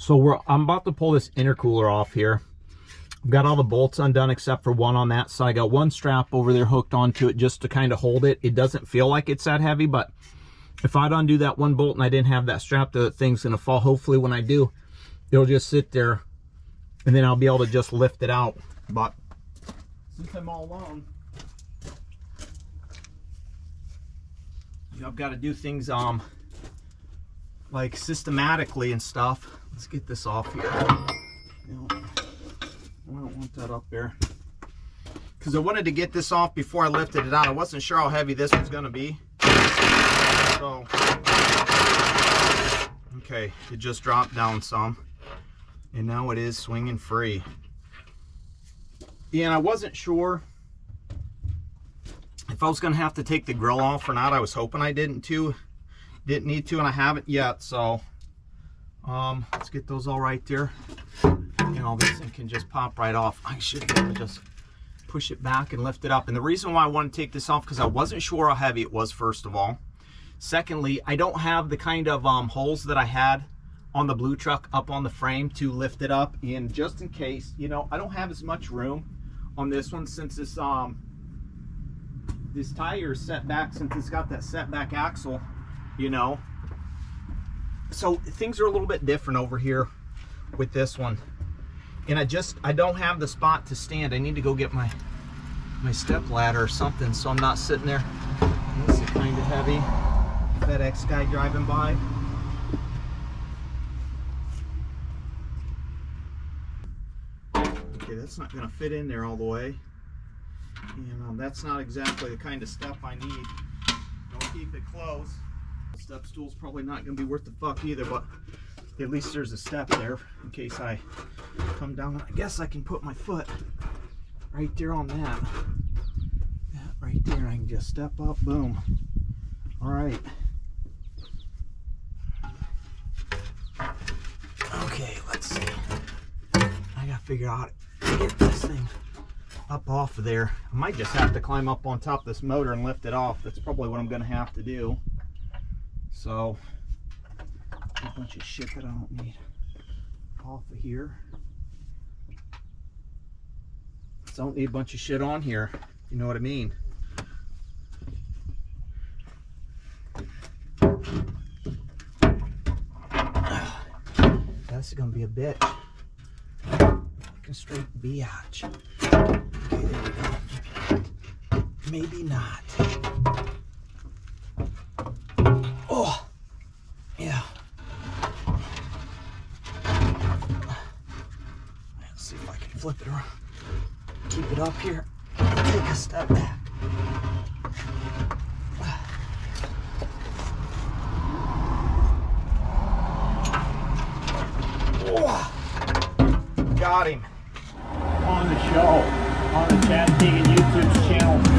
So I'm about to pull this intercooler off here. I've got all the bolts undone except for one on that side. I got one strap over there hooked onto it just to kind of hold it. It doesn't feel like it's that heavy, but if I'd undo that one bolt and I didn't have that strap, the thing's gonna fall. Hopefully when I do, it'll just sit there and then I'll be able to just lift it out. But since I'm all alone, I've got to do things like systematically and stuff. Let's get this off here. I don't want that up there because I wanted to get this off before I lifted it out. I wasn't sure how heavy this was going to be. So, okay, it just dropped down some, and now it is swinging free. Yeah, and I wasn't sure if I was going to have to take the grill off or not. I was hoping I didn't need to, and I haven't yet. So, let's get those all right there. You know, this thing can just pop right off. I should be able to just push it back and lift it up. And the reason why I want to take this off, because I wasn't sure how heavy it was, first of all. Secondly, I don't have the kind of holes that I had on the blue truck up on the frame to lift it up. And just in case, you know, I don't have as much room on this one since this tire is set back, since it's got that setback axle, you know. So things are a little bit different over here with this one. And I don't have the spot to stand. I need to go get my step ladder or something so I'm not sitting there. This is kind of heavy. FedEx guy driving by. Okay, that's not going to fit in there all the way. And that's not exactly the kind of step I need. Don't keep it close. The step stool's probably not going to be worth the fuck either, but at least there's a step there in case I come down. I guess I can put my foot right there on that. That right there. I can just step up. Boom. All right. Okay, let's see. I gotta figure out how to get this thing up off of there. I might just have to climb up on top of this motor and lift it off. That's probably what I'm gonna have to do. So, a bunch of shit that I don't need off of here. Don't need a bunch of shit on here, you know what I mean. That's gonna be a bitch. Like a straight biatch. Okay, there we go. Maybe not. Oh, yeah. Let's see if I can flip it around. Keep it up here. Take a step back. Got him. On the show. On the Chad Tegan YouTube channel show.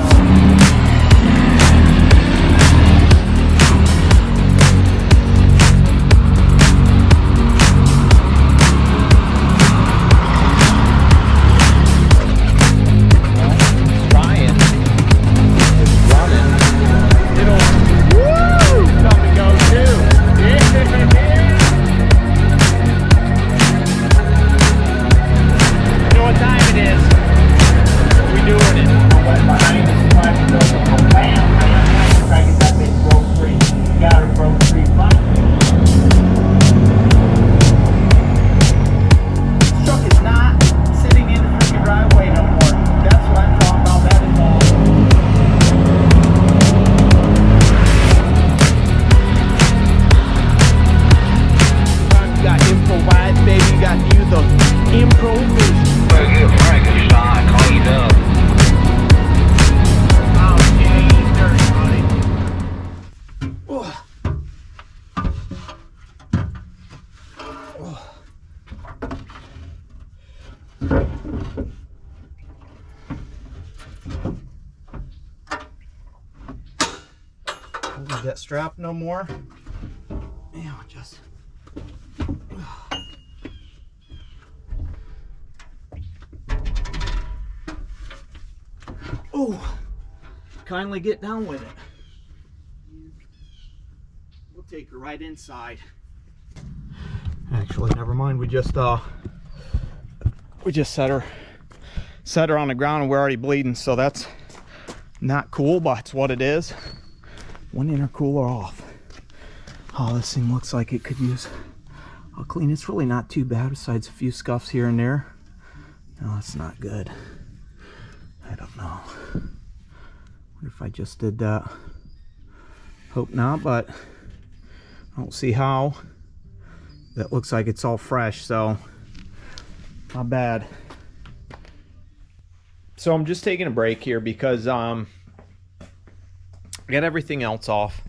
Improvising. Better get Frankenstein cleaned up. Don't need that strap no more. Yeah, just. Oh, kindly get down with it. We'll take her right inside. Actually, never mind. We just set her on the ground and we're already bleeding, so that's not cool, but it's what it is. One intercooler off. Oh, this thing looks like it could use a clean. It's really not too bad besides a few scuffs here and there. No, that's not good. I don't know. What if I just did that? Hope not, but I don't see how. That looks like it's all fresh, so not bad. So I'm just taking a break here because I got everything else off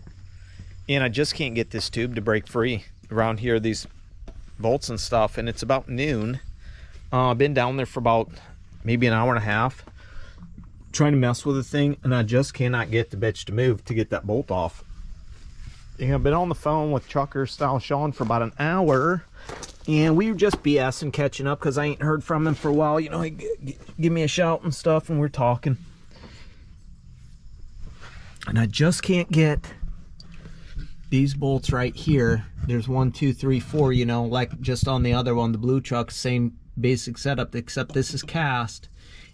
and I just can't get this tube to break free around here, these bolts and stuff, and it's about noon. I've been down there for about maybe an hour and a half trying to mess with the thing, and I just cannot get the bitch to move to get that bolt off. And I've been on the phone with Trucker Style Sean for about an hour, and we were just BSing, catching up because I ain't heard from him for a while. You know, he give me a shout and stuff, and we're talking. And I just can't get these bolts right here. There's 1, 2, 3, 4, you know, like just on the other one, the blue truck, same basic setup, except this is cast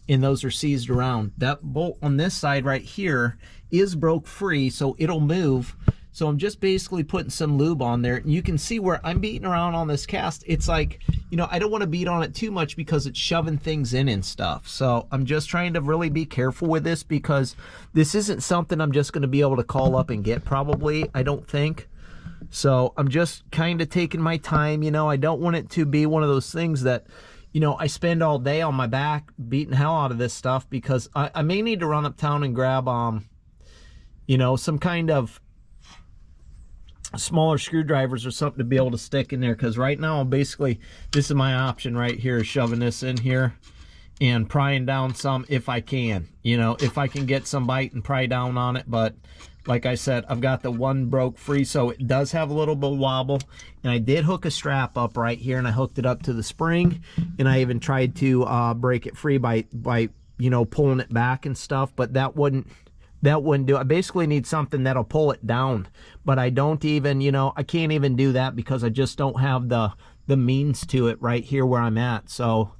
and those are seized around. That bolt on this side right here is broke free, so it'll move. So I'm just basically putting some lube on there, and you can see where I'm beating around on this cast. It's like, you know, I don't want to beat on it too much because it's shoving things in and stuff. So I'm just trying to really be careful with this because this isn't something I'm just going to be able to call up and get, probably, I don't think. So I'm just kind of taking my time, you know. I don't want it to be one of those things that, you know, I spend all day on my back beating hell out of this stuff, because I may need to run uptown and grab, you know, some kind of smaller screwdrivers or something to be able to stick in there, because right now basically this is my option right here, is shoving this in here and prying down some if I can, you know, if I can get some bite and pry down on it. But like I said, I've got the one broke free, so it does have a little bit of wobble, and I did hook a strap up right here, and I hooked it up to the spring, and I even tried to break it free by you know, pulling it back and stuff, but that wouldn't do. I basically need something that'll pull it down, but I don't even, you know, I can't even do that because I just don't have the means to it right here where I'm at. So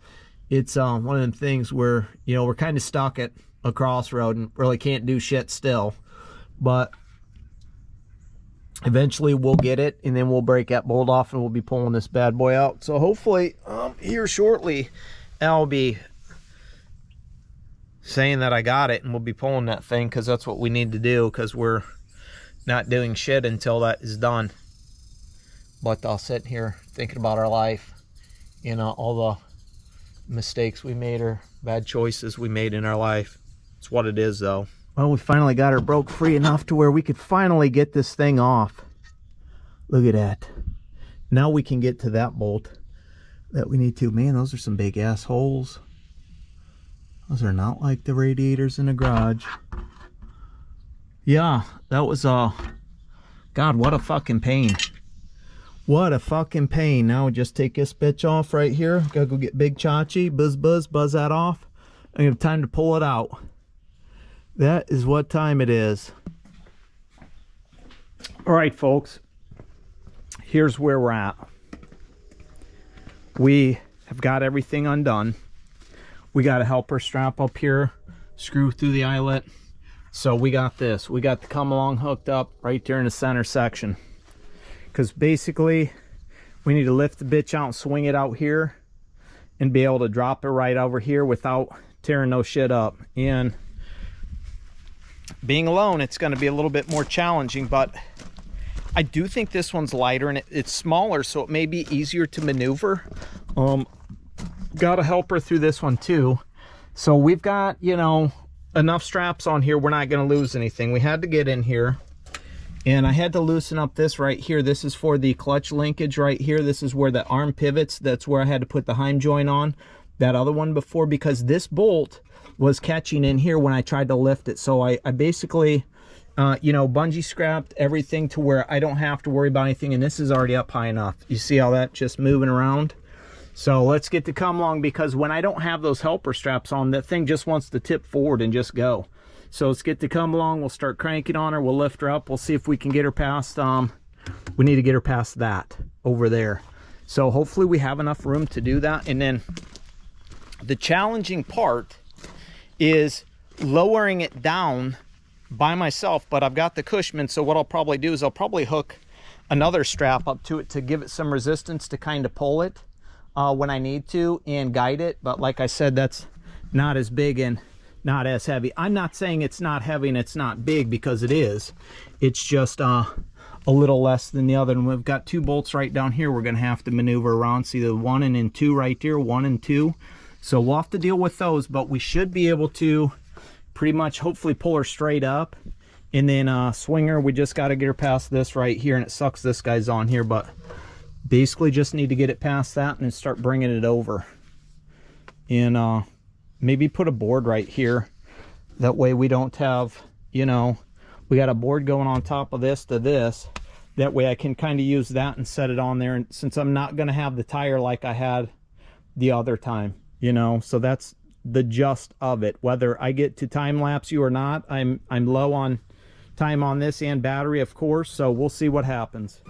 it's one of them things where, you know, we're kind of stuck at a crossroad and really can't do shit still, but eventually we'll get it, and then we'll break that bolt off and we'll be pulling this bad boy out. So hopefully here shortly I'll be saying that I got it, and we'll be pulling that thing, because that's what we need to do, because we're not doing shit until that is done. But I'll sit here thinking about our life, you know, all the mistakes we made or bad choices we made in our life. It's what it is, though. Well, we finally got her broke free enough to where we could finally get this thing off. Look at that. Now we can get to that bolt that we need to. Man, those are some big ass holes. Those are not like the radiators in the garage. Yeah, that was God, what a fucking pain. What a fucking pain. Now we just take this bitch off right here. Gotta go get Big Chachi, buzz that off. I have time to pull it out. That is what time it is. All right, folks. Here's where we're at. We have got everything undone. We got a helper strap up here, screw through the eyelet. So we got this. We got the come along hooked up right there in the center section. Because basically, we need to lift the bitch out and swing it out here and be able to drop it right over here without tearing no shit up. And being alone, it's going to be a little bit more challenging, but I do think this one's lighter and it's smaller, so it may be easier to maneuver. Got a helper through this one too, so we've got, you know, enough straps on here. We're not going to lose anything. We had to get in here, and I had to loosen up this right here. This is for the clutch linkage right here. This is where the arm pivots. That's where I had to put the Heim joint on that other one before, because this bolt was catching in here when I tried to lift it. So I basically you know, bungee scrapped everything to where I don't have to worry about anything, and this is already up high enough. You see how that just moving around? So let's get to come along, because when I don't have those helper straps on, that thing just wants to tip forward and just go. So let's get to come along. We'll start cranking on her. We'll lift her up. We'll see if we can get her past, we need to get her past that over there. So hopefully we have enough room to do that. And then the challenging part is lowering it down by myself, but I've got the Cushman, so what I'll probably do is I'll probably hook another strap up to it to give it some resistance to kind of pull it when I need to and guide it. But like I said, that's not as big and not as heavy. I'm not saying it's not heavy and it's not big, because it is. It's just a little less than the other. And we've got 2 bolts right down here we're going to have to maneuver around. See the 1 and then 2 right there, 1 and 2. So we'll have to deal with those, but we should be able to pretty much hopefully pull her straight up. And then swing her, we just got to get her past this right here, and it sucks this guy's on here, but basically just need to get it past that and then start bringing it over. And maybe put a board right here. That way we don't have, you know, we got a board going on top of this to this. That way I can kind of use that and set it on there. And since I'm not going to have the tire like I had the other time, you know, so that's the gist of it. Whether I get to time lapse you or not, I'm low on time on this and battery, of course, so we'll see what happens.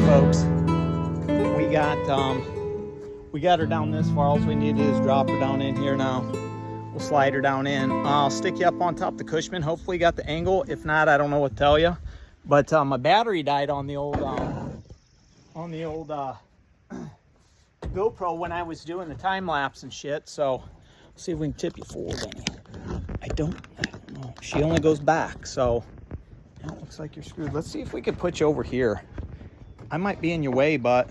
Folks, we got her down this far. All we need to do is drop her down in here now. We'll slide her down in. I'll stick you up on top of the Cushman. Hopefully you got the angle. If not, I don't know what to tell you. But my battery died on the old GoPro when I was doing the time lapse and shit. So let's see if we can tip you forward any. I don't know. She only goes back, so it looks like you're screwed. Let's see if we could put you over here. I might be in your way, but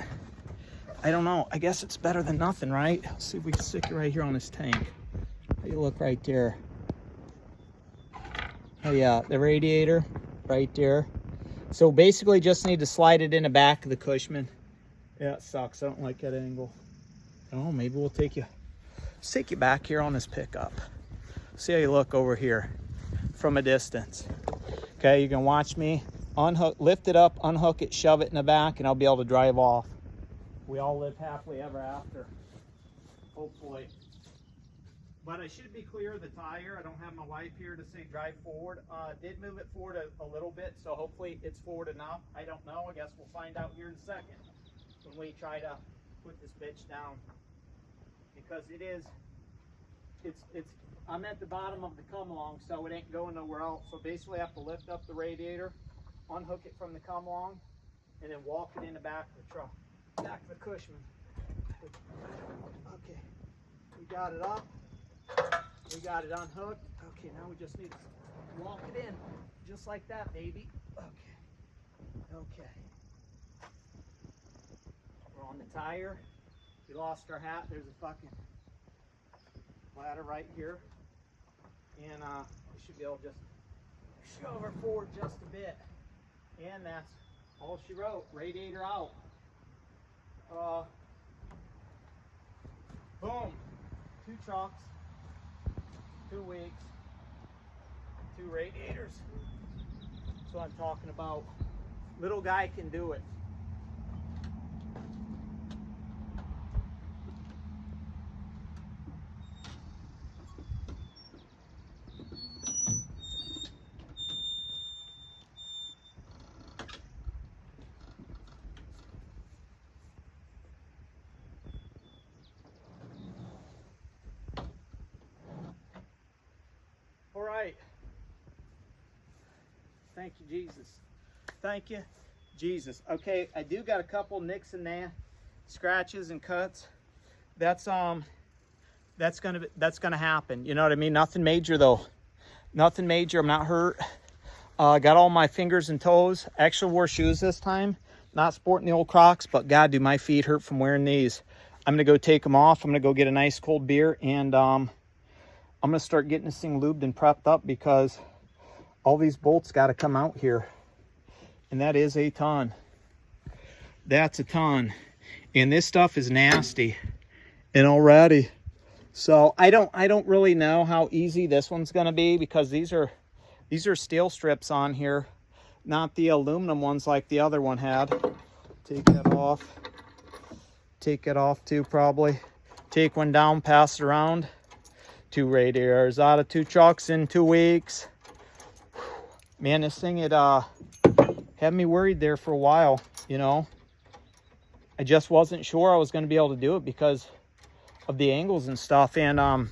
I don't know. I guess it's better than nothing, right? Let's see if we can stick you right here on this tank. How you look right there? Oh yeah, the radiator right there. So basically just need to slide it in the back of the Cushman. Yeah, it sucks. I don't like that angle. Oh, maybe we'll take you back here on this pickup. See how you look over here from a distance. Okay, you can watch me unhook, lift it up, unhook it, shove it in the back, and I'll be able to drive off. We all live happily ever after, hopefully. But I should be clear of the tire. I don't have my wife here to say drive forward. Did move it forward a little bit, so hopefully it's forward enough. I don't know. I guess we'll find out here in a second when we try to put this bitch down. Because I'm at the bottom of the come along, so it ain't going nowhere else. So basically I have to lift up the radiator unhook it from the come along, and then walk it in the back of the truck, back of the Cushman. Okay, we got it up, we got it unhooked. Okay, now we just need to walk it in, just like that, baby. Okay. We're on the tire. We lost our hat. There's a fucking ladder right here, and we should be able to just shove her forward just a bit, and that's all she wrote. Radiator out. Boom. 2 trucks, 2 weeks, 2 radiators. That's what I'm talking about. Little guy can do it. All right. Thank you, Jesus. Thank you, Jesus. Okay, I do got a couple nicks and scratches and cuts. That's gonna happen. You know what I mean? Nothing major though. Nothing major. I'm not hurt. Got all my fingers and toes. Actually wore shoes this time. Not sporting the old Crocs, but God, do my feet hurt from wearing these. I'm gonna go take them off. I'm gonna go get a nice cold beer, and I'm gonna start getting this thing lubed and prepped up, because all these bolts got to come out here, and that is a ton. That's a ton, and this stuff is nasty and already. So I don't really know how easy this one's gonna be, because these are steel strips on here, not the aluminum ones like the other one had. Take that off. Take it off too, probably. Take one down, pass it around. 2 radiators out of 2 trucks in 2 weeks. Man, this thing had me worried there for a while, you know. I just wasn't sure I was going to be able to do it because of the angles and stuff. And I'm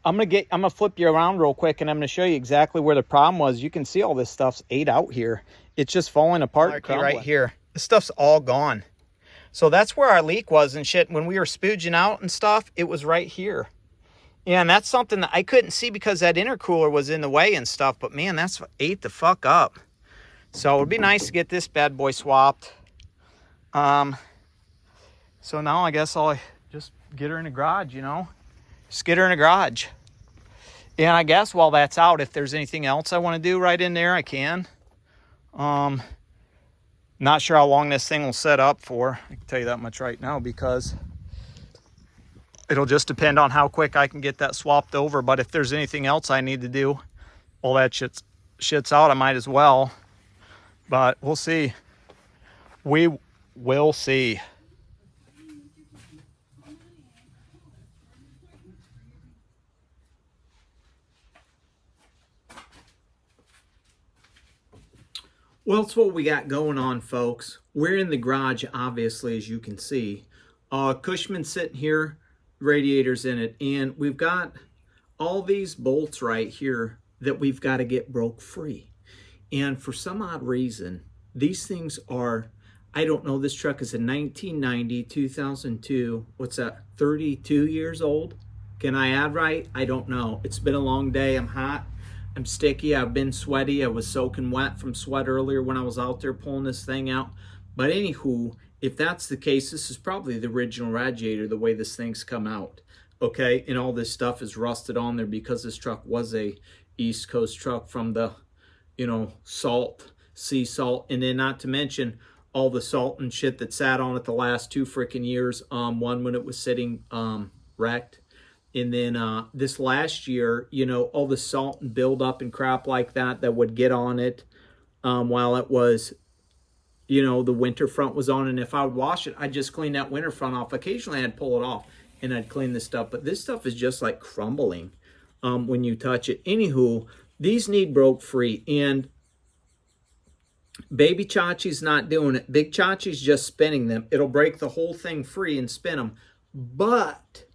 gonna flip you around real quick, and I'm gonna show you exactly where the problem was. You can see all this stuff's ate out here. It's just falling apart. Right here, this stuff's all gone. So that's where our leak was and shit. When we were spooging out and stuff, it was right here. And that's something that I couldn't see because that intercooler was in the way and stuff. But man, that's what ate the fuck up. So it'd be nice to get this bad boy swapped. So now I guess I'll just get her in the garage, you know. Just get her in the garage. And I guess while that's out, if there's anything else I want to do right in there, I can. Not sure how long this thing will set up for. I can tell you that much right now, because it'll just depend on how quick I can get that swapped over. But if there's anything else I need to do, all that shit's out, I might as well. But we'll see. We will see. Well, that's what we got going on, folks. We're in the garage, obviously, as you can see. Cushman sitting here, radiators in it, and we've got all these bolts right here that we've got to get broke free. And for some odd reason, these things are, I don't know, this truck is a 1990, 2002, what's that, 32 years old? Can I add right? I don't know. It's been a long day. I'm hot. I'm sticky. I've been sweaty. I was soaking wet from sweat earlier when I was out there pulling this thing out. But anywho, if that's the case, this is probably the original Radiator, the way this thing's come out. Okay, and all this stuff is rusted on there because this truck was a East Coast truck from the, you know, sea salt. And then not to mention all the salt and shit that sat on it the last 2 freaking years. One when it was sitting wrecked. And then this last year, you know, all the salt and buildup and crap like that would get on it while it was, you know, the winter front was on. And if I would wash it, I'd just clean that winter front off. Occasionally I'd pull it off and I'd clean this stuff. But this stuff is just like crumbling when you touch it. Anywho, these need broke free. And Baby Chachi's not doing it. Big Chachi's just spinning them. It'll break the whole thing free and spin them. But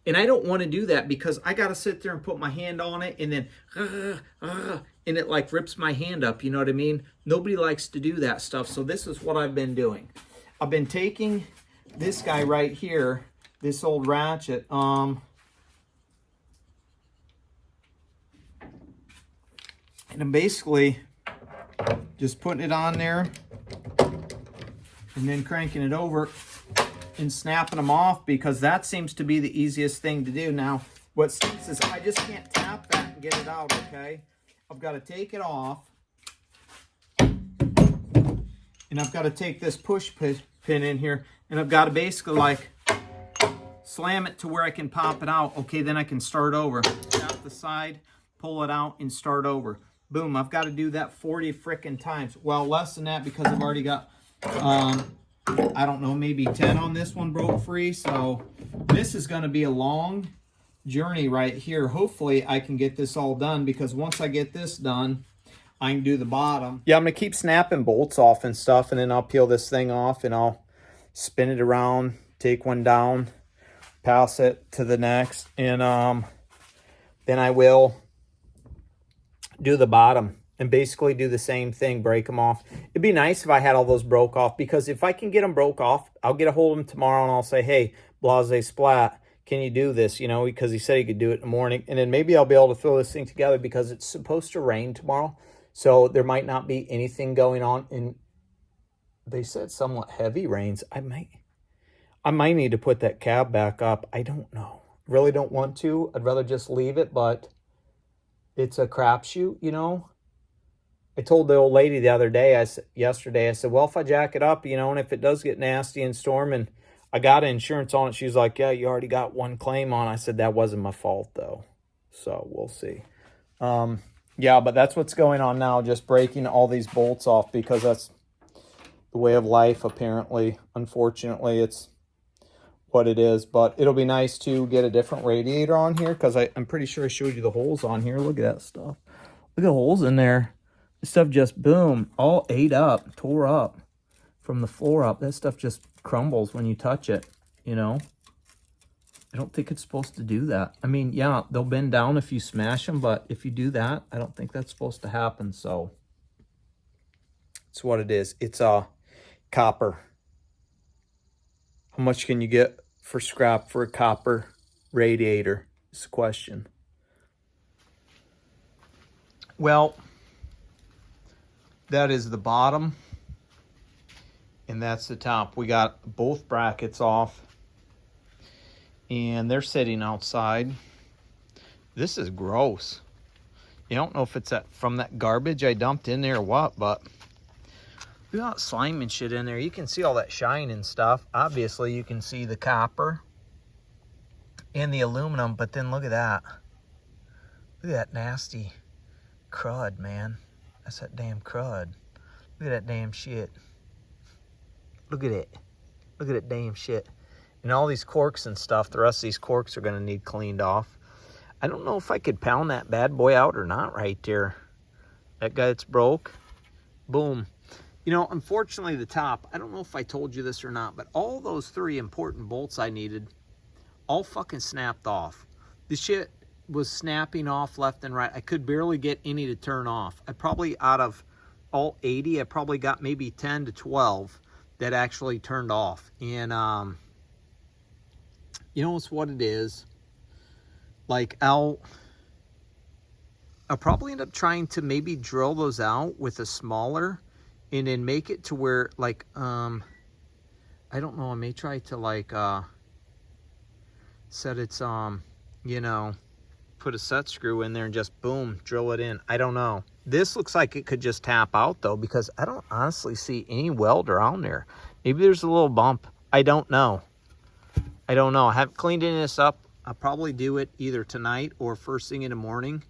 And I don't want to do that because I got to sit there and put my hand on it and then, and it like rips my hand up. You know what I mean? Nobody likes to do that stuff. So this is what I've been doing. I've been taking this guy right here, this old ratchet, and I'm basically just putting it on there and then cranking it over and snapping them off, because that seems to be the easiest thing to do. Now, what stinks is I just can't tap that and get it out, okay? I've got to take it off, and I've got to take this push pin in here, and I've got to basically like slam it to where I can pop it out. Okay, then I can start over. Tap the side, pull it out, and start over. Boom, I've got to do that 40 frickin' times. Well, less than that, because I've already got, I don't know, maybe 10 on this one broke free. So this is going to be a long journey right here. Hopefully I can get this all done, because once I get this done, I can do the bottom. Yeah, I'm going to keep snapping bolts off and stuff, and then I'll peel this thing off and I'll spin it around, take one down, pass it to the next, and then I will do the bottom and basically do the same thing, break them off. It'd be nice if I had all those broke off, because if I can get them broke off, I'll get a hold of them tomorrow and I'll say, hey, Blase Splat, can you do this? You know, because he said he could do it in the morning. And then maybe I'll be able to throw this thing together, because it's supposed to rain tomorrow. So there might not be anything going on. And they said somewhat heavy rains. I might need to put that cab back up. I don't know. Really don't want to. I'd rather just leave it, but it's a crapshoot, you know. I told the old lady the other day, yesterday, I said, well, if I jack it up, you know, and if it does get nasty and storm and I got insurance on it, she's like, yeah, you already got one claim on. I said, that wasn't my fault, though. So we'll see. Yeah, but that's what's going on now, just breaking all these bolts off, because that's the way of life, apparently. Unfortunately, it's what it is. But it'll be nice to get a different radiator on here, because I'm pretty sure I showed you the holes on here. Look at that stuff. Look at the holes in there. This stuff just, boom, all ate up, tore up from the floor up. That stuff just crumbles when you touch it, you know. I don't think it's supposed to do that. I mean, yeah, they'll bend down if you smash them, but if you do that, I don't think that's supposed to happen. So it's what it is. It's copper. How much can you get for scrap for a copper radiator is the question. Well, that is the bottom, and that's the top. We got both brackets off, and they're sitting outside. This is gross. You don't know if it's from that garbage I dumped in there or what, but we got slime and shit in there. You can see all that shine and stuff. Obviously, you can see the copper and the aluminum, but then look at that. Look at that nasty crud, man. That's that damn crud. Look at that damn shit. Look at it. Look at that damn shit. And all these corks and stuff, the rest of these corks are going to need cleaned off. I don't know if I could pound that bad boy out or not right there. That guy that's broke. Boom. You know, unfortunately, the top, I don't know if I told you this or not, but all those 3 important bolts I needed all fucking snapped off. This shit was snapping off left and right. I could barely get any to turn off. I probably, out of all 80, I probably got maybe 10 to 12 that actually turned off. And you know, it's what it is. Like, I'll probably end up trying to maybe drill those out with a smaller, and then make it to where, like, I don't know, I may try to, like, set its, you know, put a set screw in there and just, boom, drill it in. I don't know. This looks like it could just tap out, though, because I don't honestly see any weld around there. Maybe there's a little bump. I don't know. I don't know. I haven't cleaned any of this up. I'll probably do it either tonight or first thing in the morning.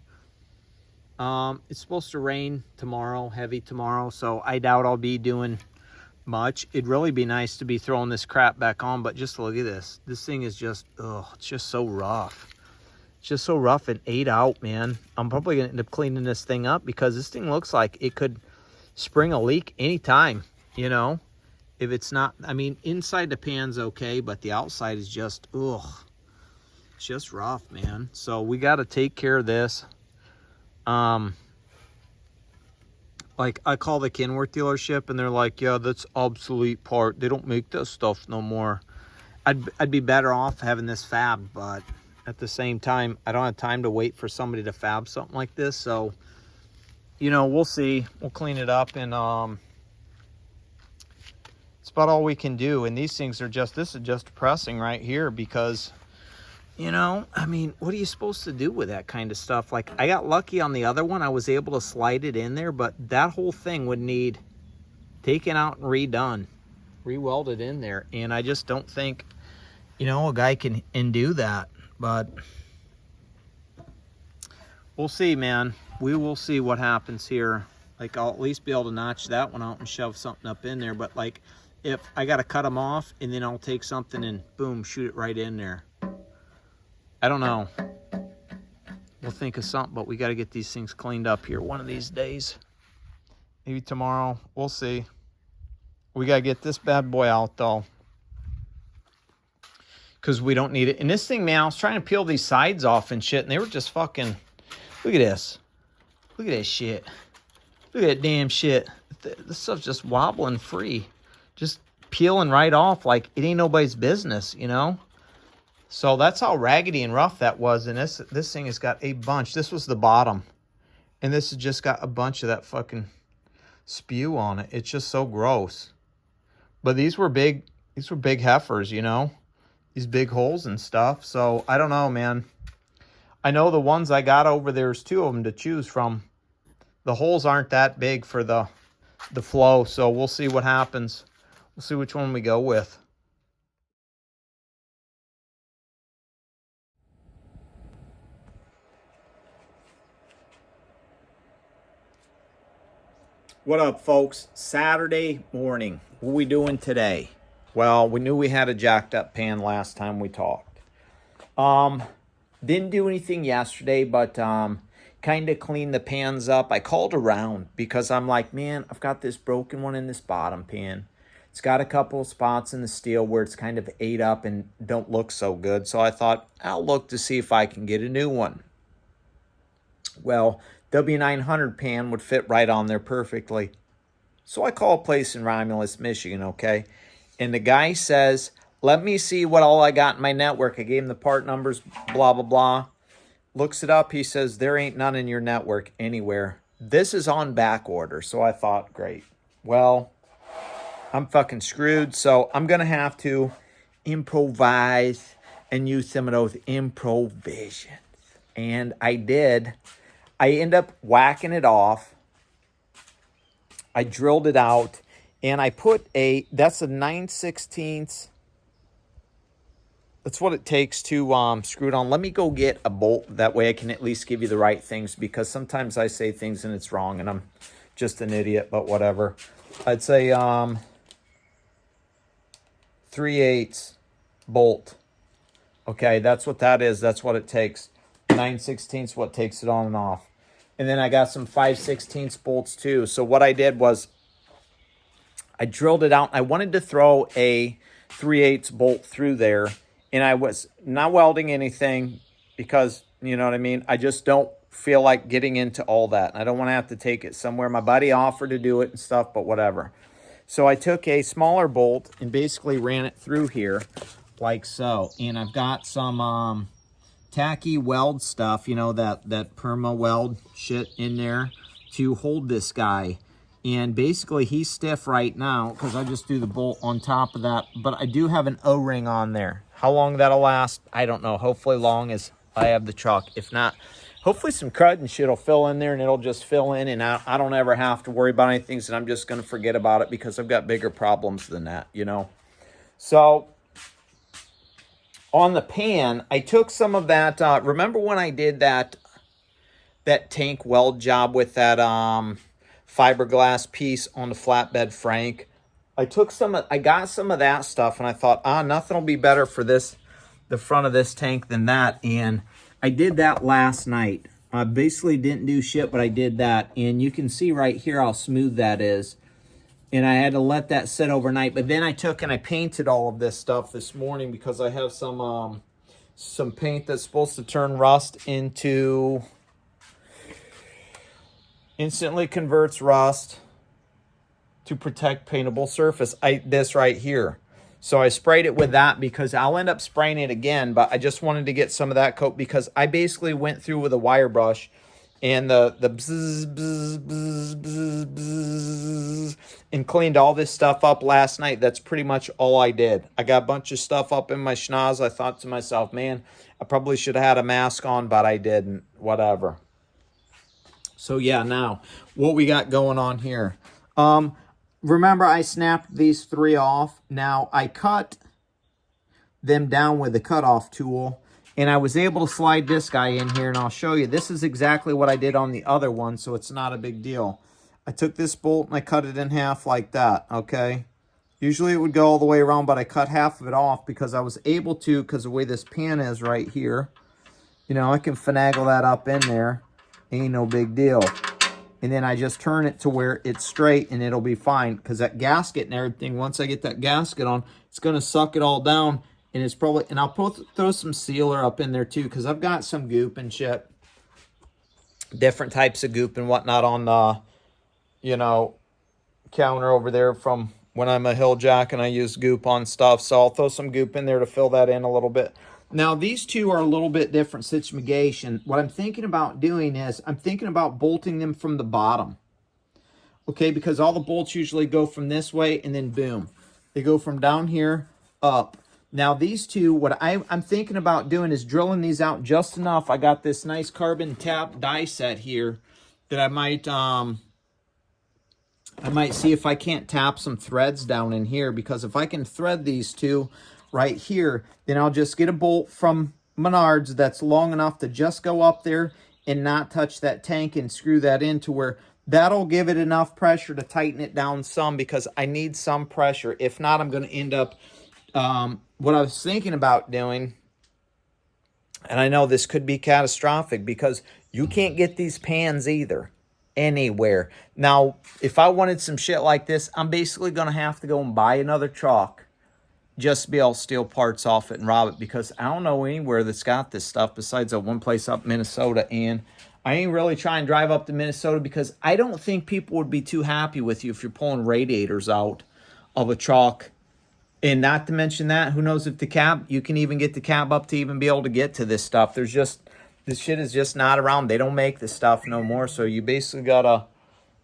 It's supposed to rain tomorrow, heavy tomorrow, so I doubt I'll be doing much. It'd really be nice to be throwing this crap back on, but just look at this. This thing is just, ugh, it's just so rough. It's just so rough and ate out, man. I'm probably going to end up cleaning this thing up, because this thing looks like it could spring a leak anytime, you know? If it's not, I mean, inside the pan's okay, but the outside is just, ugh. just rough, man. So we got to take care of this. Like, I call the Kenworth dealership, and they're like, yeah, that's obsolete part. They don't make this stuff no more. I'd be better off having this fab, but at the same time, I don't have time to wait for somebody to fab something like this. So, you know, we'll see. We'll clean it up, and it's about all we can do. And these things are just, this is just depressing right here because, you know, I mean, what are you supposed to do with that kind of stuff? Like, I got lucky on the other one. I was able to slide it in there, but that whole thing would need taken out and redone, re-welded in there. And I just don't think, you know, a guy can do that. But we'll see, man. We will see what happens here. Like, I'll at least be able to notch that one out and shove something up in there. But, like, if I got to cut them off, and then I'll take something and, boom, shoot it right in there. I don't know. We'll think of something, but we got to get these things cleaned up here one of these days. Maybe tomorrow. We'll see. We got to get this bad boy out, though, because we don't need it. And this thing, man, I was trying to peel these sides off and shit, and they were just fucking... Look at this. Look at that shit. Look at that damn shit. This stuff's just wobbling free. Just peeling right off like it ain't nobody's business, you know? So that's how raggedy and rough that was. And this thing has got a bunch. This was the bottom. And this has just got a bunch of that fucking spew on it. It's just so gross. But these were big heifers, you know? These big holes and stuff. So I don't know, man. I know the ones I got over there's two of them to choose from. The holes aren't that big for the flow. So we'll see what happens. We'll see which one we go with. What up, folks? Saturday morning. What are we doing today? Well, we knew we had a jacked up pan last time we talked. Didn't do anything yesterday, but kind of cleaned the pans up. I called around because I'm like, man, I've got this broken one in this bottom pan. It's got a couple of spots in the steel where it's kind of ate up and don't look so good. So I thought, I'll look to see if I can get a new one. Well, W900 pan would fit right on there perfectly. So I call a place in Romulus, Michigan, okay? And the guy says, let me see what all I got in my network. I gave him the part numbers, blah, blah, blah. Looks it up. He says, there ain't none in your network anywhere. This is on back order. So I thought, great. Well, I'm fucking screwed. So I'm going to have to improvise and use some of those improvisations. And I did. I end up whacking it off. I drilled it out, and I put that's a 9/16. That's what it takes to screw it on. Let me go get a bolt. That way I can at least give you the right things, because sometimes I say things and it's wrong, and I'm just an idiot, but whatever. I'd say 3/8 bolt. Okay, that's what that is. That's what it takes. 9/16 what takes it on and off. And then I got some 5/16 bolts too. So what I did was I drilled it out. I wanted to throw a 3/8 bolt through there, and I was not welding anything because, you know what I mean, I just don't feel like getting into all that. And I don't want to have to take it somewhere. My buddy offered to do it and stuff, but whatever. So I took a smaller bolt and basically ran it through here like so. And I've got some tacky weld stuff, you know, that perma weld shit in there to hold this guy. And basically he's stiff right now because I just do the bolt on top of that, but I do have an O-ring on there. How long that'll last, I don't know. Hopefully long as I have the truck. If not, hopefully some crud and shit will fill in there, and it'll just fill in, and I don't ever have to worry about anything, and I'm just going to forget about it because I've got bigger problems than that, you know. So on the pan, I took some of that. Remember when I did that tank weld job with that fiberglass piece on the flatbed Frank? I got some of that stuff, and I thought, nothing will be better for the front of this tank than that. And I did that last night. I basically didn't do shit, but I did that. And you can see right here how smooth that is. And I had to let that sit overnight. But then I took and I painted all of this stuff this morning because I have some some paint that's supposed to turn rust into... Instantly converts rust to protect paintable surface. This right here. So I sprayed it with that because I'll end up spraying it again, but I just wanted to get some of that coat because I basically went through with a wire brush and the bzz, bzz, bzz, bzz, bzz, and cleaned all this stuff up last night. That's pretty much all I did. I got a bunch of stuff up in my schnoz. I thought to myself, man, I probably should have had a mask on, but I didn't. Whatever. So yeah, now what we got going on here. Remember I snapped these 3 off. Now I cut them down with the cutoff tool, and I was able to slide this guy in here, and I'll show you. This is exactly what I did on the other one, so it's not a big deal. I took this bolt and I cut it in half like that, okay? Usually it would go all the way around, but I cut half of it off because I was able to, because the way this pan is right here, you know, I can finagle that up in there. Ain't no big deal. And then I just turn it to where it's straight and it'll be fine. Because that gasket and everything, once I get that gasket on, it's going to suck it all down. And it's probably, and I'll throw some sealer up in there too. Because I've got some goop and shit. Different types of goop and whatnot on the, you know, counter over there from when I'm a hill jack and I use goop on stuff. So I'll throw some goop in there to fill that in a little bit. Now, these two are a little bit different situation. What I'm thinking about doing is I'm thinking about bolting them from the bottom. Okay, because all the bolts usually go from this way and then boom. They go from down here up. Now, these two, what I'm thinking about doing is drilling these out just enough. I got this nice carbon tap die set here that I might see if I can't tap some threads down in here, because if I can thread these two right here, then I'll just get a bolt from Menards that's long enough to just go up there and not touch that tank and screw that in to where that'll give it enough pressure to tighten it down some, because I need some pressure. If not, I'm going to end up, what I was thinking about doing, and I know this could be catastrophic because you can't get these pans either anywhere. Now, if I wanted some shit like this, I'm basically going to have to go and buy another truck just to be able to steal parts off it and rob it, because I don't know anywhere that's got this stuff besides that one place up in Minnesota. And I ain't really trying to drive up to Minnesota because I don't think people would be too happy with you if you're pulling radiators out of a truck. And not to mention that, who knows if the cab, you can even get the cab up to even be able to get to this stuff. There's just, this shit is just not around. They don't make this stuff no more. So you basically got to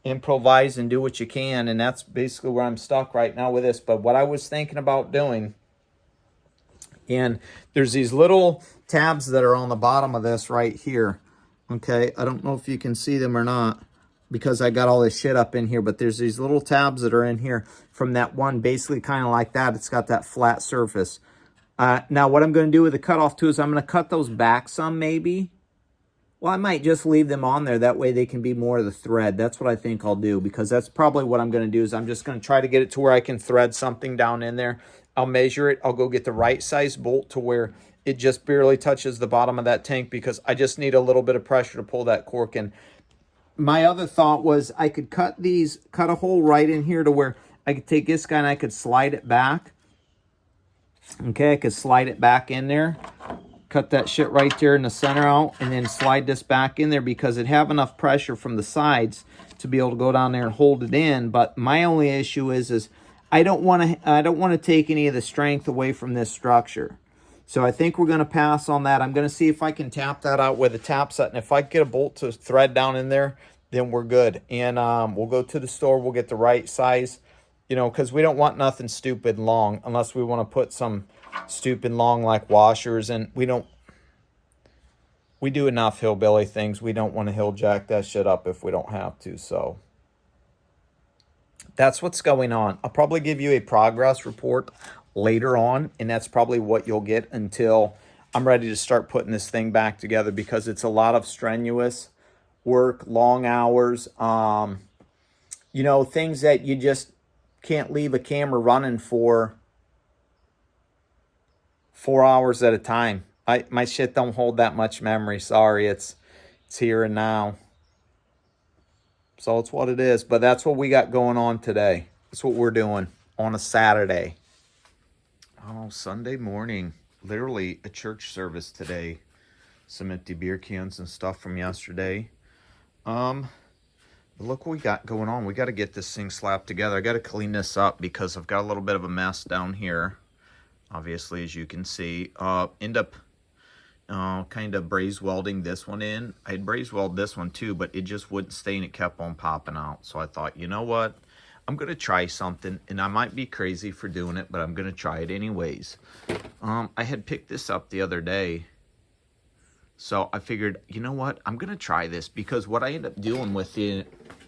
improvise and do what you can, and that's basically where I'm stuck right now with this. But what I was thinking about doing, and there's these little tabs that are on the bottom of this right here, okay? I don't know if you can see them or not because I got all this shit up in here, but there's these little tabs that are in here from that one, basically kind of like that. It's got that flat surface. Now what I'm going to do with the cutoff tool is I'm going to cut those back some maybe. Well, I might just leave them on there. That way they can be more of the thread. That's what I think I'll do, because that's probably what I'm going to do is I'm just going to try to get it to where I can thread something down in there. I'll measure it. I'll go get the right size bolt to where it just barely touches the bottom of that tank, because I just need a little bit of pressure to pull that cork in. My other thought was I could cut a hole right in here to where I could take this guy and I could slide it back. Okay, I could slide it back in there. Cut that shit right there in the center out, and then slide this back in there, because it have enough pressure from the sides to be able to go down there and hold it in. But my only issue is I don't want to take any of the strength away from this structure. So I think we're going to pass on that. I'm going to see if I can tap that out with a tap set, and if I get a bolt to thread down in there, then we're good. And we'll go to the store. We'll get the right size, you know, because we don't want nothing stupid long, unless we want to put some stupid long like washers, and we do enough hillbilly things. We don't want to hill jack that shit up if we don't have to. So that's what's going on. I'll probably give you a progress report later on, and that's probably what you'll get until I'm ready to start putting this thing back together, because it's a lot of strenuous work, long hours, you know, things that you just can't leave a camera running for 4 hours at a time. My shit don't hold that much memory. Sorry, it's here and now. So it's what it is. But that's what we got going on today. That's what we're doing on a Saturday. Oh, Sunday morning. literally a church service today. Some empty beer cans and stuff from yesterday. But look what we got going on. We got to get this thing slapped together. I got to clean this up because I've got a little bit of a mess down here. Obviously, as you can see, end up kind of braze welding this one in. I had braze weld this one too, but it just wouldn't stay and it kept on popping out. So I thought, you know what? I'm going to try something, and I might be crazy for doing it, but I'm going to try it anyways. I had picked this up the other day. So I figured, you know what? I'm going to try this because what I ended up doing with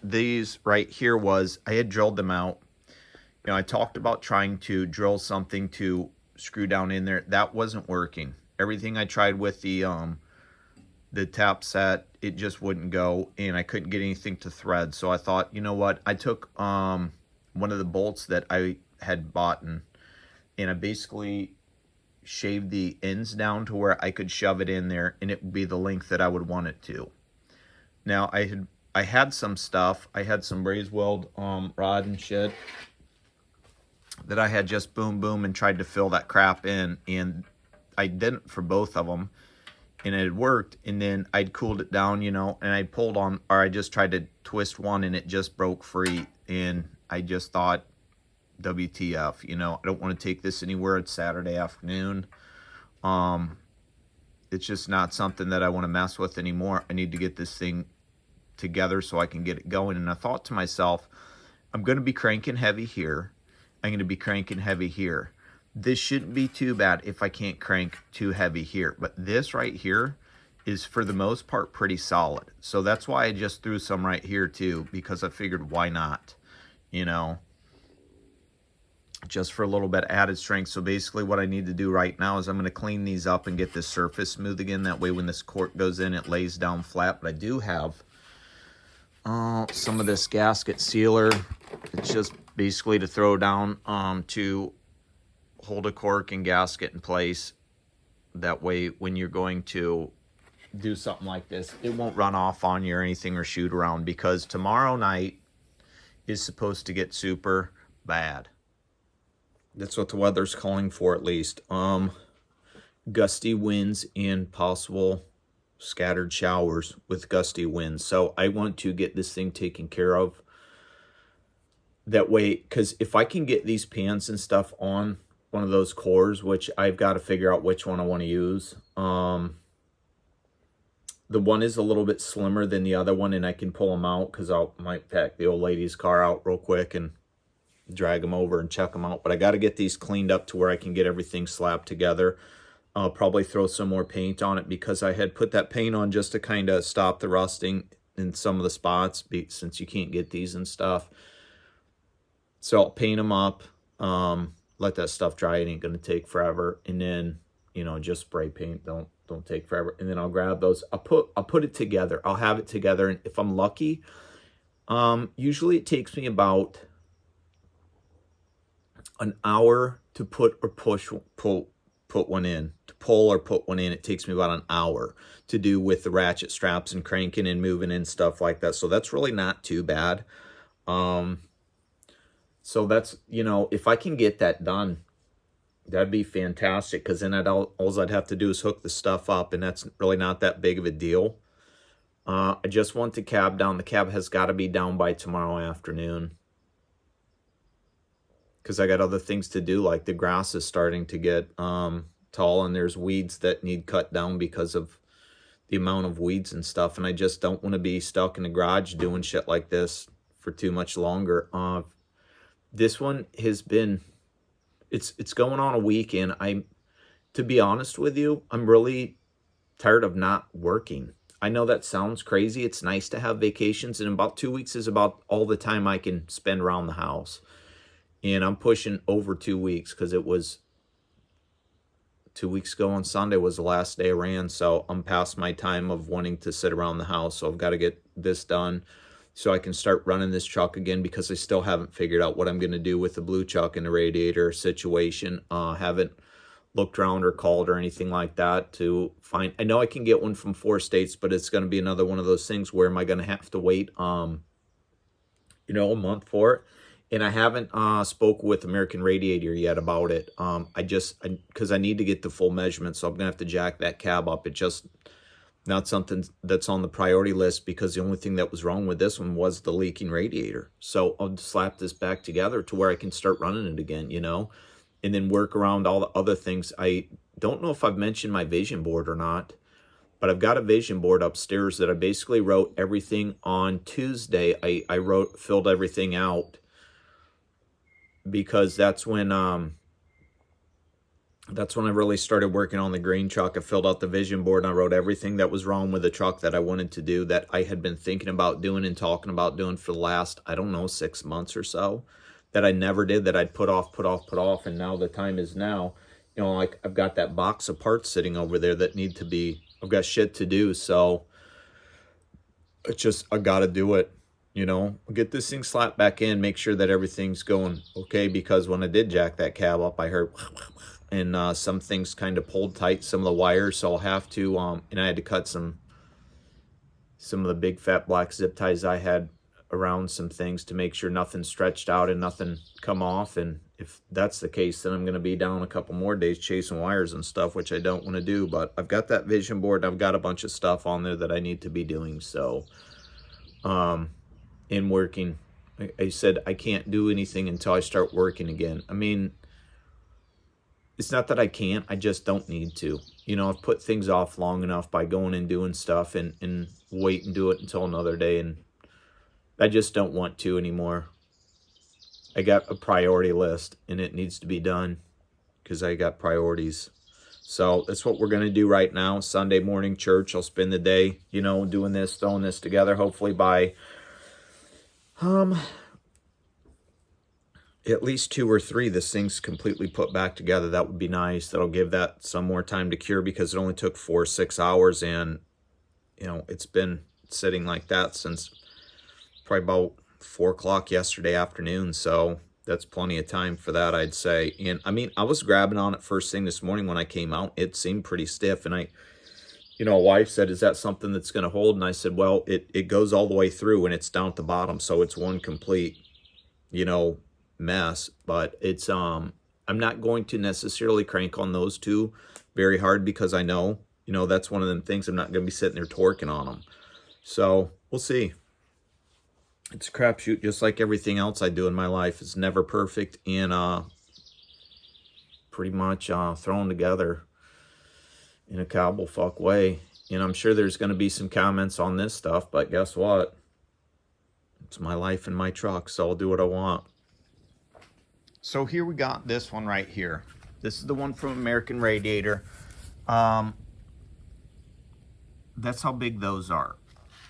these right here was I had drilled them out. You know, I talked about trying to drill something to screw down in there. That wasn't working. Everything I tried with the tap set, it just wouldn't go, and I couldn't get anything to thread. So I thought, you know what? I took one of the bolts that I had bought, and I basically shaved the ends down to where I could shove it in there, and it would be the length that I would want it to. Now I had some stuff. I had some braze weld rod and shit that I had just boom and tried to fill that crap in, and I didn't for both of them, and it had worked. And then I'd cooled it down, you know, and I pulled on, or I just tried to twist one and it just broke free, and I just thought, WTF, you know, I don't want to take this anywhere. It's Saturday afternoon. It's just not something that I want to mess with anymore. I need to get this thing together so I can get it going. And I thought to myself, I'm going to be cranking heavy here. I'm going to be cranking heavy here. This shouldn't be too bad if I can't crank too heavy here. But this right here is for the most part pretty solid. So that's why I just threw some right here too, because I figured why not, you know, just for a little bit added strength. So basically what I need to do right now is I'm going to clean these up and get this surface smooth again. That way when this cork goes in, it lays down flat. But I do have some of this gasket sealer. It's just basically to throw down to hold a cork and gasket in place. That way when you're going to do something like this, it won't run off on you or anything or shoot around, because tomorrow night is supposed to get super bad. That's what the weather's calling for, at least. Gusty winds and possible scattered showers with gusty winds. So I want to get this thing taken care of. That way, because if I can get these pans and stuff on one of those cores, which I've got to figure out which one I want to use. The one is a little bit slimmer than the other one, and I can pull them out because I might pack the old lady's car out real quick and drag them over and check them out. But I got to get these cleaned up to where I can get everything slapped together. I'll probably throw some more paint on it, because I had put that paint on just to kind of stop the rusting in some of the spots, since you can't get these and stuff. So I'll paint them up, let that stuff dry. It ain't going to take forever. And then, you know, just spray paint. Don't take forever. And then I'll grab those. I'll put it together. I'll have it together. And if I'm lucky, usually it takes me about an hour to put one in. To pull or put one in, it takes me about an hour to do with the ratchet straps and cranking and moving and stuff like that. So that's really not too bad. So that's, you know, if I can get that done, that'd be fantastic, because then all I'd have to do is hook the stuff up, and that's really not that big of a deal. I just want the cab down. The cab has got to be down by tomorrow afternoon, because I got other things to do, like the grass is starting to get tall, and there's weeds that need cut down because of the amount of weeds and stuff, and I just don't want to be stuck in the garage doing shit like this for too much longer. This one has been, it's going on a week, and to be honest with you, I'm really tired of not working. I know that sounds crazy. It's nice to have vacations, and about 2 weeks is about all the time I can spend around the house. And I'm pushing over 2 weeks, because it was 2 weeks ago on Sunday was the last day I ran. So I'm past my time of wanting to sit around the house. So I've got to get this done so I can start running this truck again, because I still haven't figured out what I'm going to do with the blue chuck and the radiator situation. Haven't looked around or called or anything like that to find. I know I can get one from 4 states, but it's going to be another one of those things where am I going to have to wait, you know, a month for it? And I haven't spoke with American Radiator yet about it. Because I need to get the full measurement, so I'm gonna have to jack that cab up. It's just not something that's on the priority list, because the only thing that was wrong with this one was the leaking radiator. So I'll slap this back together to where I can start running it again, you know, and then work around all the other things. I don't know if I've mentioned my vision board or not, but I've got a vision board upstairs that I basically wrote everything on Tuesday. I filled everything out, because that's when I really started working on the green truck. I filled out the vision board and I wrote everything that was wrong with the truck that I wanted to do, that I had been thinking about doing and talking about doing for the last, I don't know, 6 months or so, that I never did, that I'd put off. And now the time is now. You know, like, I've got that box of parts sitting over there that need to be, I've got shit to do. So it's just, I got to do it. You know, get this thing slapped back in, make sure that everything's going okay, because when I did jack that cab up, I heard, and some things kind of pulled tight, some of the wires, so I'll have to, and I had to cut some of the big fat black zip ties I had around some things to make sure nothing stretched out and nothing come off. And if that's the case, then I'm going to be down a couple more days chasing wires and stuff, which I don't want to do. But I've got that vision board, and I've got a bunch of stuff on there that I need to be doing. So, in working, I said I can't do anything until I start working again. I mean, it's not that I can't, I just don't need to. You know, I've put things off long enough by going and doing stuff and wait and do it until another day, and I just don't want to anymore. I got a priority list, and it needs to be done because I got priorities. So that's what we're going to do right now. Sunday morning church. I'll spend the day, you know, doing this, throwing this together. Hopefully by at least 2 or 3, this thing's completely put back together. That would be nice. That'll give that some more time to cure, because it only took 4 or 6 hours, and you know, it's been sitting like that since probably about 4 o'clock yesterday afternoon. So that's plenty of time for that, I'd say. And I mean, I was grabbing on it first thing this morning when I came out. It seemed pretty stiff, and you know, wife said, is that something that's going to hold? And I said, well, it goes all the way through, and it's down at the bottom, so it's one complete, you know, mess. But it's I'm not going to necessarily crank on those 2 very hard, because I know, you know, that's one of them things. I'm not going to be sitting there torquing on them. So we'll see. It's a crapshoot, just like everything else I do in my life. It's never perfect, and pretty much thrown together in a cowboy fuck way. And I'm sure there's going to be some comments on this stuff, but guess what? It's my life and my truck, so I'll do what I want. So here we got this one right here. This is the one from American Radiator. That's how big those are.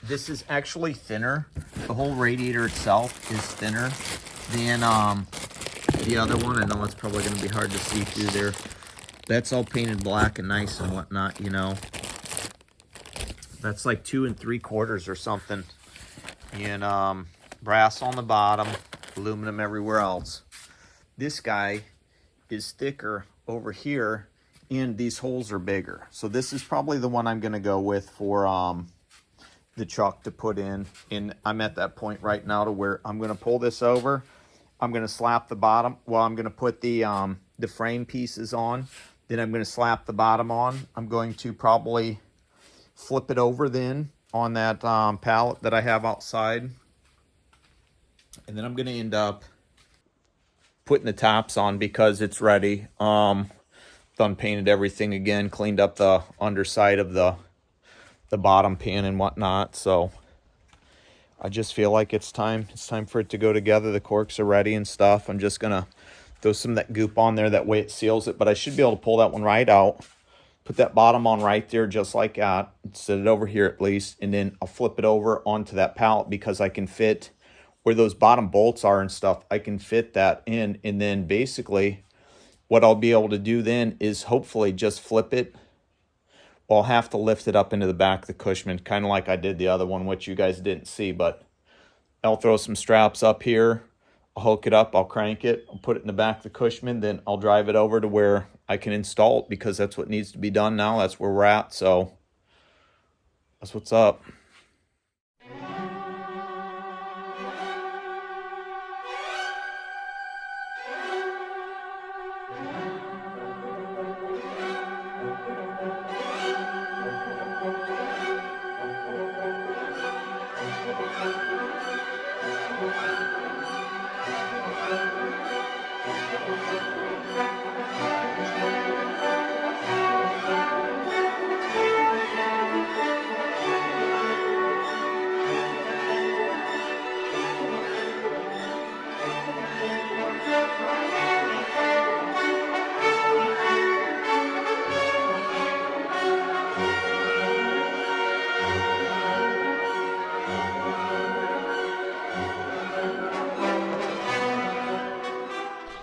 This is actually thinner. The whole radiator itself is thinner than the other one. I know it's probably going to be hard to see through there. That's all painted black and nice and whatnot, you know. That's like 2 3/4 or something. And brass on the bottom, aluminum everywhere else. This guy is thicker over here, and these holes are bigger. So this is probably the one I'm going to go with for the truck to put in. And I'm at that point right now to where I'm going to pull this over. I'm going to slap the bottom. Well, I'm going to put the frame pieces on. Then I'm going to slap the bottom on. I'm going to probably flip it over then on that pallet that I have outside. And then I'm going to end up putting the tops on because it's ready. Done painted everything again, cleaned up the underside of the bottom pan and whatnot. So I just feel like it's time for it to go together. The corks are ready and stuff. I'm just gonna throw some of that goop on there, that way it seals it. But I should be able to pull that one right out, put that bottom on right there just like that, set it over here at least, and then I'll flip it over onto that pallet because I can fit where those bottom bolts are and stuff. I can fit that in, and then basically what I'll be able to do then is hopefully just flip it. I'll have to lift it up into the back of the Cushman, kind of like I did the other one, which you guys didn't see. But I'll throw some straps up here. I'll hook it up. I'll crank it. I'll put it in the back of the Cushman. Then I'll drive it over to where I can install it, because that's what needs to be done now. That's where we're at. So that's what's up.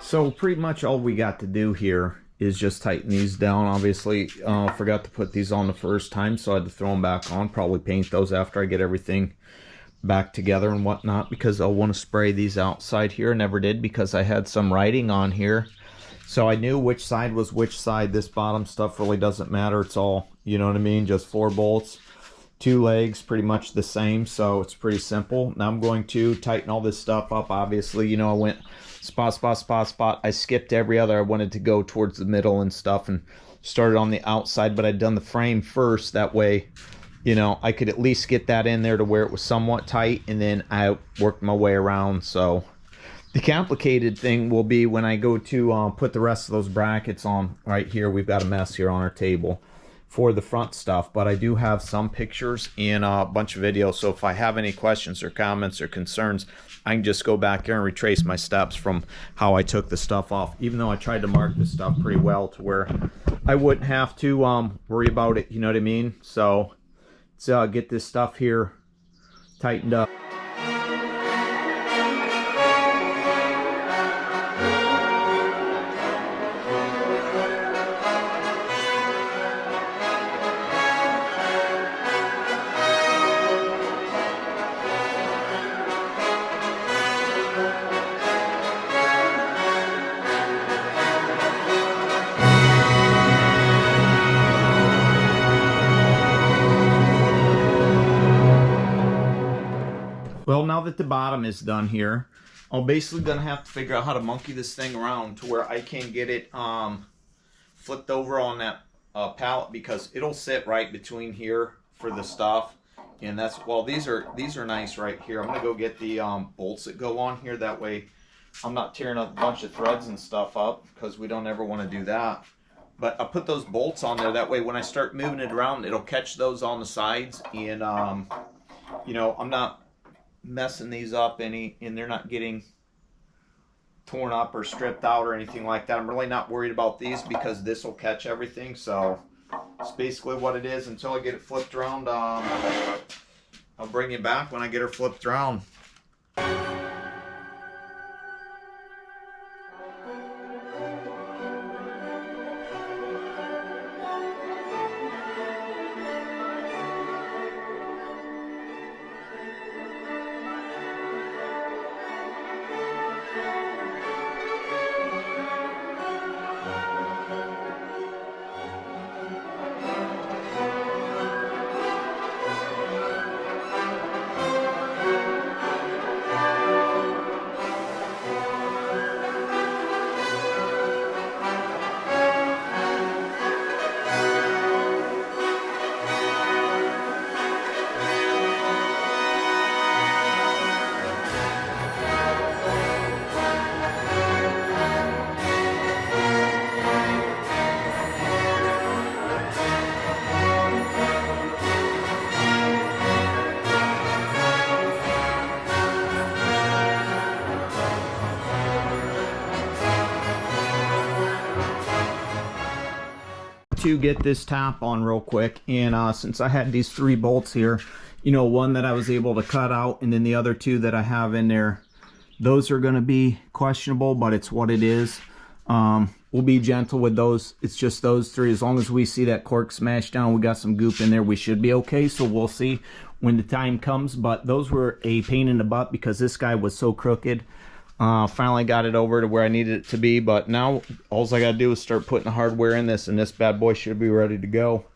So pretty much all we got to do here is just tighten these down. Obviously, forgot to put these on the first time, so I had to throw them back on. Probably paint those after I get everything back together and whatnot, because I'll want to spray these outside here. Never did because I had some writing on here. So I knew which side was which side. This bottom stuff really doesn't matter. It's all, you know what I mean, just 4 bolts. 2 legs, pretty much the same, so it's pretty simple. Now I'm going to tighten all this stuff up. Obviously, you know, I went spot, spot, spot, spot. I skipped every other. I wanted to go towards the middle and stuff and started on the outside, but I'd done the frame first. That way, you know, I could at least get that in there to where it was somewhat tight, and then I worked my way around. So the complicated thing will be when I go to put the rest of those brackets on. Right here, we've got a mess here on our table for the front stuff, but I do have some pictures and a bunch of videos, so if I have any questions or comments or concerns, I can just go back here and retrace my steps from how I took the stuff off, even though I tried to mark the stuff pretty well to where I wouldn't have to worry about it, you know what I mean? So let's get this stuff here tightened up. Well, now that the bottom is done here, I'm basically gonna have to figure out how to monkey this thing around to where I can get it flipped over on that pallet, because it'll sit right between here for the stuff. And that's, well, these are nice right here. I'm gonna go get the bolts that go on here. That way I'm not tearing up a bunch of threads and stuff up, because we don't ever want to do that. But I'll put those bolts on there. That way when I start moving it around, it'll catch those on the sides. And you know, I'm not messing these up any, and they're not getting torn up or stripped out or anything like that. I'm really not worried about these because this will catch everything. So it's basically what it is until I get it flipped around. I'll bring you back when I get her flipped around. To get this top on real quick, and since I had these 3 bolts here, you know, one that I was able to cut out, and then the other 2 that I have in there, those are going to be questionable, but it's what it is. We'll be gentle with those. It's just those 3. As long as we see that cork smashed down, we got some goop in there, we should be okay. So we'll see when the time comes. But those were a pain in the butt because this guy was so crooked. Finally got it over to where I needed it to be, but now all I gotta do is start putting the hardware in this, and this bad boy should be ready to go.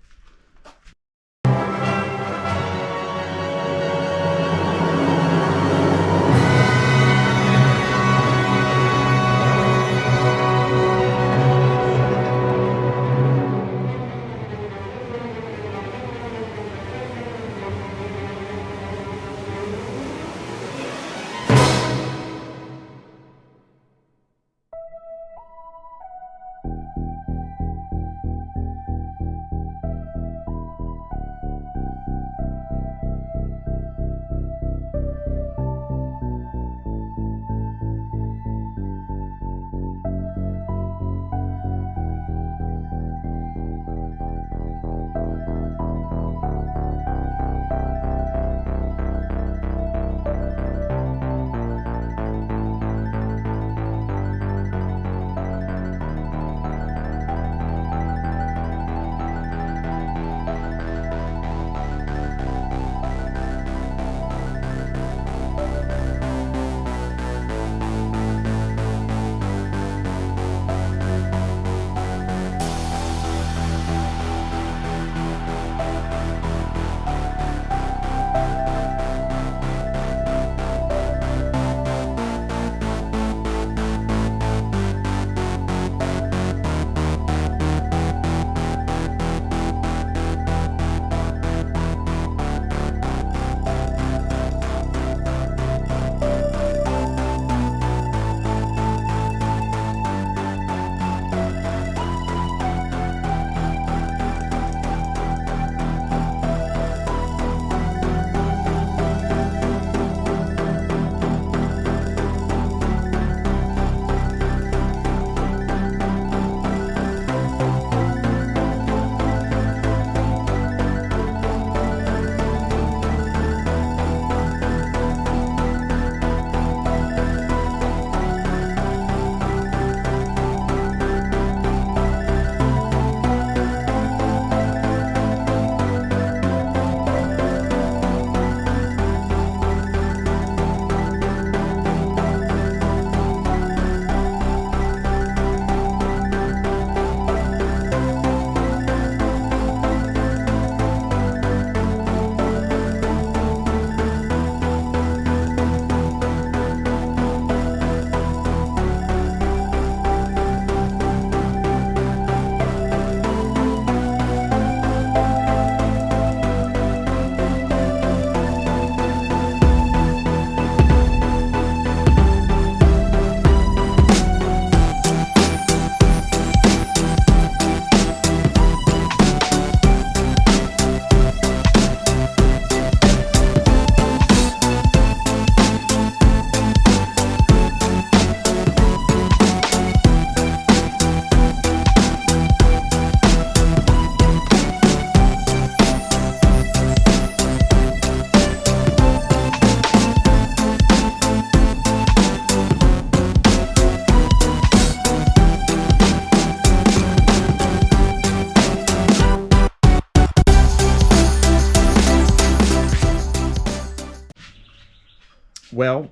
Well,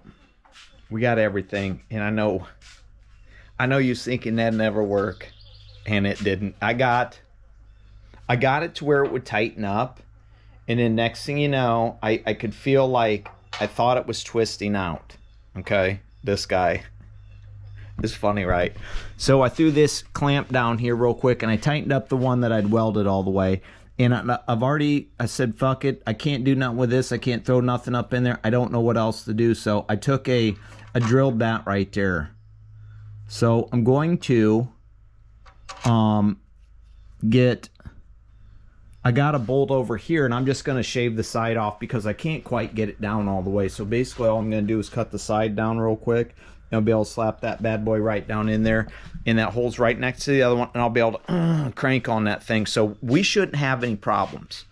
we got everything, and I know you're thinking that'd never work, and it didn't. I got it to where it would tighten up, and then next thing you know, I could feel like I thought it was twisting out. Okay, this guy. It's funny, right? So I threw this clamp down here real quick, and I tightened up the one that I'd welded all the way. And I said, fuck it. I can't do nothing with this. I can't throw nothing up in there. I don't know what else to do. So I took I drilled that right there. So I'm going to I got a bolt over here, and I'm just going to shave the side off because I can't quite get it down all the way. So basically all I'm going to do is cut the side down real quick. I'll be able to slap that bad boy right down in there, and that hole's right next to the other one, and I'll be able to crank on that thing. So we shouldn't have any problems.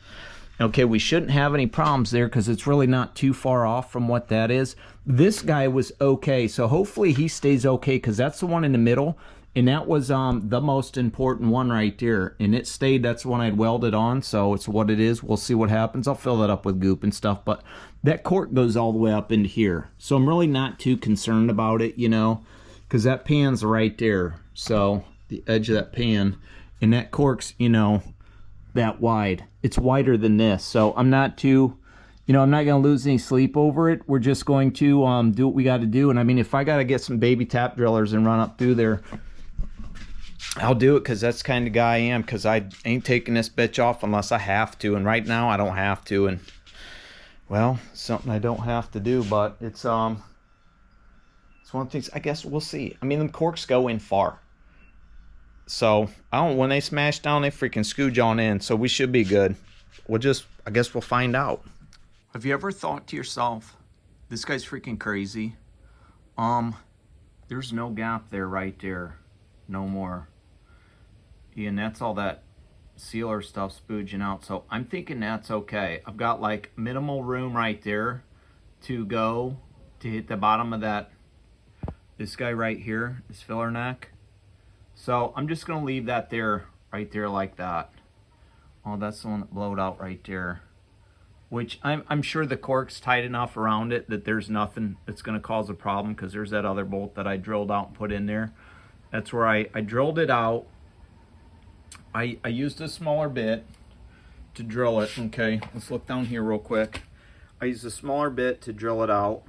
Okay, we shouldn't have any problems there because it's really not too far off from what that is. This guy was okay, so hopefully he stays okay because that's the one in the middle, and that was the most important one right there, and it stayed. That's the one I'd welded on, so it's what it is. We'll see what happens. I'll fill that up with goop and stuff, but that cork goes all the way up into here, so I'm really not too concerned about it, you know, because that pan's right there. So the edge of that pan, and that cork's, you know, that wide. It's wider than this, so I'm not too, you know, I'm not going to lose any sleep over it. We're just going to do what we got to do. And I mean, if I got to get some baby tap drillers and run up through there, I'll do it, because that's the kind of guy I am, because I ain't taking this bitch off unless I have to, and right now I don't have to, and well, something I don't have to do, but it's one of the things. I guess we'll see. I mean, them corks go in far, so when they smash down, they freaking scooge on in, so we should be good. I guess we'll find out. Have you ever thought to yourself, this guy's freaking crazy? There's no gap there, right there, no more. And that's all that sealer stuff spooging out, so I'm thinking that's okay. I've got like minimal room right there to go to hit the bottom of this guy right here, this filler neck. So I'm just gonna leave that there, right there, like that. Oh, that's the one that blowed out right there, which I'm sure the cork's tight enough around it that there's nothing that's gonna cause a problem, because there's that other bolt that I drilled out and put in there. That's where I drilled it out. I used a smaller bit to drill it. Okay, let's look down here real quick. I used a smaller bit to drill it out,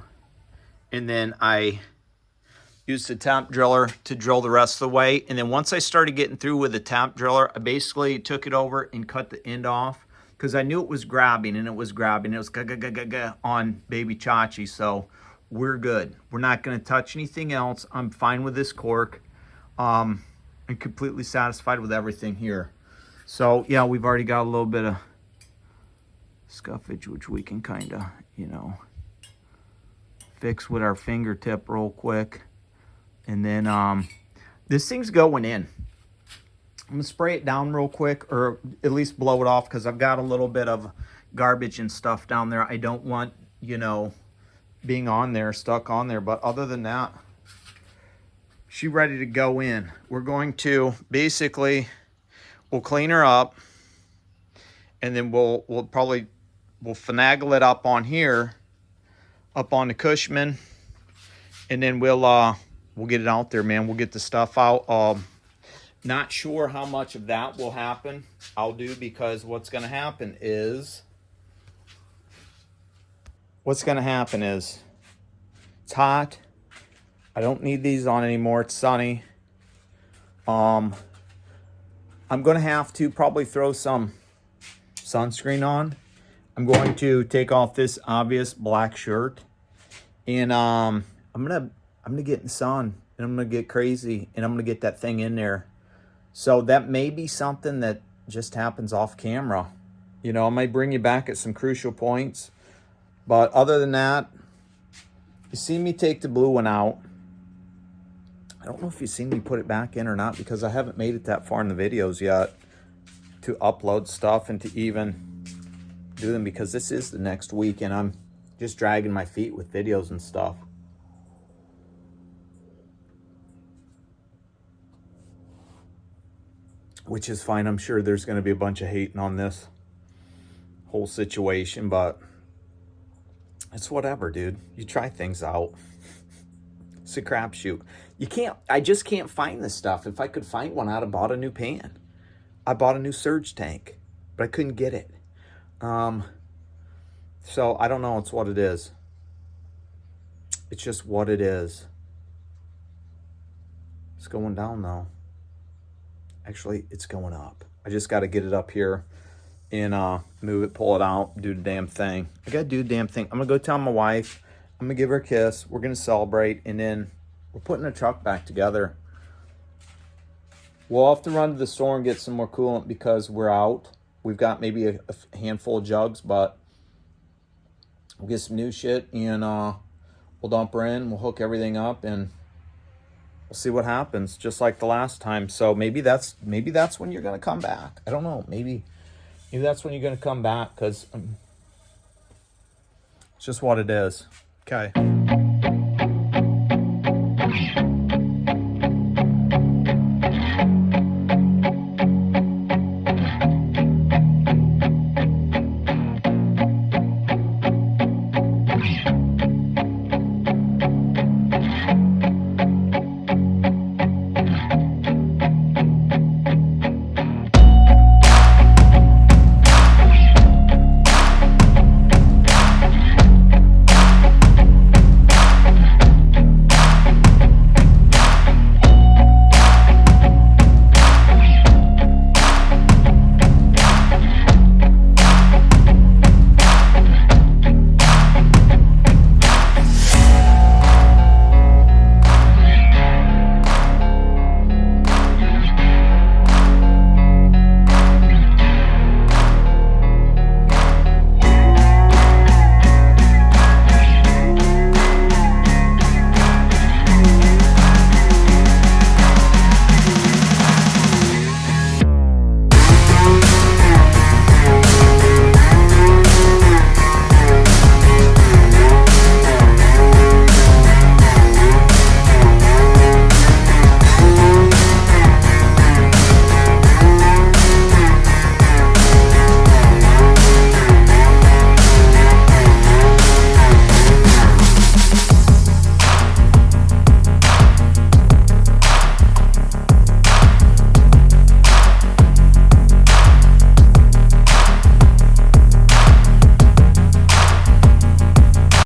and then I used the tap driller to drill the rest of the way. And then once I started getting through with the tap driller, I basically took it over and cut the end off, because I knew it was grabbing, and it was grabbing. It was on baby Chachi, so we're good. We're not going to touch anything else. I'm fine with this cork. I'm completely satisfied with everything here. So yeah, we've already got a little bit of scuffage, which we can kind of, you know, fix with our fingertip real quick. And then this thing's going in. I'm gonna spray it down real quick, or at least blow it off, because I've got a little bit of garbage and stuff down there. I don't want, you know, being on there, stuck on there. But other than that, she's ready to go in. We're going to basically, we'll clean her up, and then we'll finagle it up on here, up on the Cushman, and then we'll get it out there, man. We'll get the stuff out. Not sure how much of that will happen. I'll do, because what's going to happen is it's hot. I don't need these on anymore. It's sunny. I'm going to have to probably throw some sunscreen on. I'm going to take off this obvious black shirt, and I'm gonna get in the sun, and I'm gonna get crazy, and I'm gonna get that thing in there. So that may be something that just happens off camera. You know, I might bring you back at some crucial points, but other than that, you see me take the blue one out. I don't know if you've seen me put it back in or not, because I haven't made it that far in the videos yet to upload stuff and to even do them, because this is the next week and I'm just dragging my feet with videos and stuff. Which is fine. I'm sure there's going to be a bunch of hating on this whole situation, but it's whatever, dude. You try things out. It's a crapshoot. I just can't find this stuff. If I could find one, I'd have bought a new pan. I bought a new surge tank, but I couldn't get it. So I don't know. It's what it is. It's just what it is. It's going down though. Actually, it's going up. I just got to get it up here and move it, pull it out, do the damn thing. I got to do the damn thing. I'm going to go tell my wife. I'm going to give her a kiss. We're going to celebrate, and then we're putting the truck back together. We'll have to run to the store and get some more coolant because we're out. We've got maybe a handful of jugs, but we'll get some new shit, and we'll dump her in. We'll hook everything up, and we'll see what happens, just like the last time. So maybe that's when you're going to come back. I don't know. Maybe that's when you're going to come back, because it's just what it is. Okay.